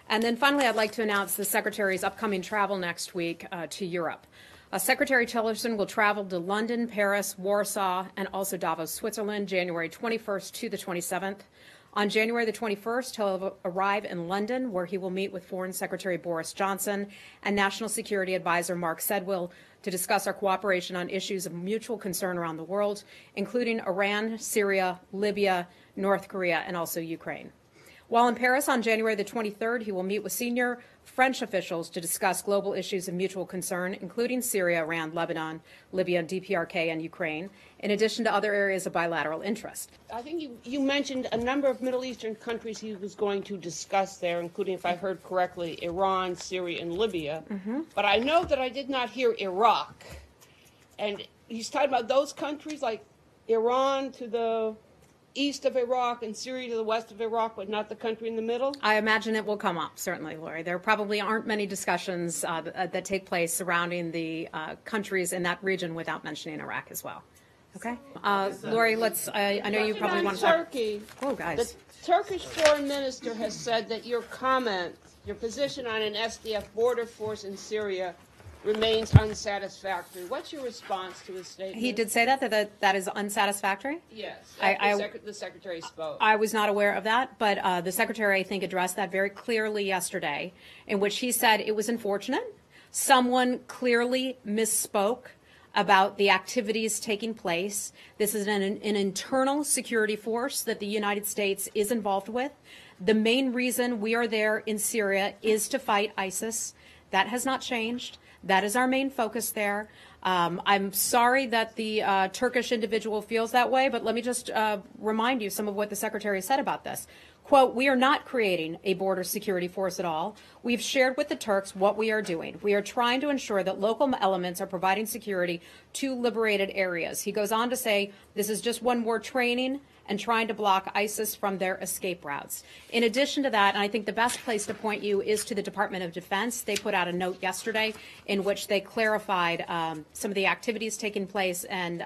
And then finally, I'd like to announce the Secretary's upcoming travel next week to Europe. Secretary Tillerson will travel to London, Paris, Warsaw, and also Davos, Switzerland, January 21st to the 27th. On January the 21st, he'll arrive in London, where he will meet with Foreign Secretary Boris Johnson and National Security Advisor Mark Sedwill to discuss our cooperation on issues of mutual concern around the world, including Iran, Syria, Libya, North Korea, and also Ukraine. While in Paris on January the 23rd, he will meet with senior French officials to discuss global issues of mutual concern, including Syria, Iran, Lebanon, Libya, DPRK, and Ukraine, in addition to other areas of bilateral interest. I think you mentioned a number of Middle Eastern countries he was going to discuss there, including, if I heard correctly, Iran, Syria, and Libya. But I know that I did not hear Iraq. And he's talking about those countries like Iran to the east of Iraq and Syria to the west of Iraq, but not the country in the middle? I imagine it will come up, certainly, Lori. There probably aren't many discussions that take place surrounding the countries in that region without mentioning Iraq as well. Okay? Lori, let's, I know you probably want to talk. Turkey. Oh, guys. The Turkish foreign minister has said that your comment, your position on an SDF border force in Syria remains unsatisfactory. What's your response to his statement? He did say that is unsatisfactory? Yes. The Secretary spoke. I was not aware of that, but the Secretary, I think, addressed that very clearly yesterday, in which he said it was unfortunate. Someone clearly misspoke about the activities taking place. This is an internal security force that the United States is involved with. The main reason we are there in Syria is to fight ISIS. That has not changed. That is our main focus there. I'm sorry that the Turkish individual feels that way, but let me just remind you some of what the Secretary said about this. Quote, we are not creating a border security force at all. We've shared with the Turks what we are doing. We are trying to ensure that local elements are providing security to liberated areas. He goes on to say this is just one more training and trying to block ISIS from their escape routes. In addition to that, and I think the best place to point you is to the Department of Defense. They put out a note yesterday in which they clarified some of the activities taking place and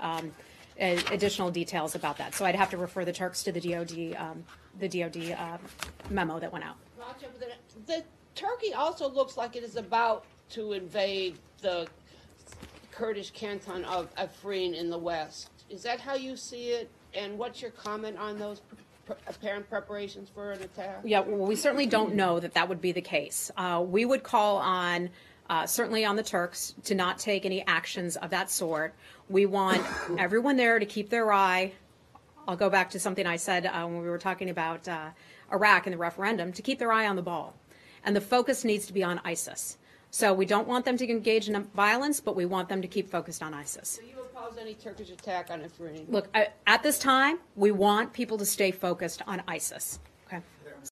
additional details about that. So I'd have to refer the Turks to the DOD memo that went out. The Turkey also looks like it is about to invade the Kurdish canton of Afrin in the west. Is that how you see it? And what's your comment on those apparent preparations for an attack? Yeah, well, we certainly don't know that that would be the case. We would call on, certainly on the Turks, to not take any actions of that sort. We want everyone there to keep their eye. I'll go back to something I said when we were talking about Iraq and the referendum, to keep their eye on the ball. And the focus needs to be on ISIS. So we don't want them to engage in violence, but we want them to keep focused on ISIS. So you oppose any Turkish attack on Afrin? Look, at this time, we want people to stay focused on ISIS.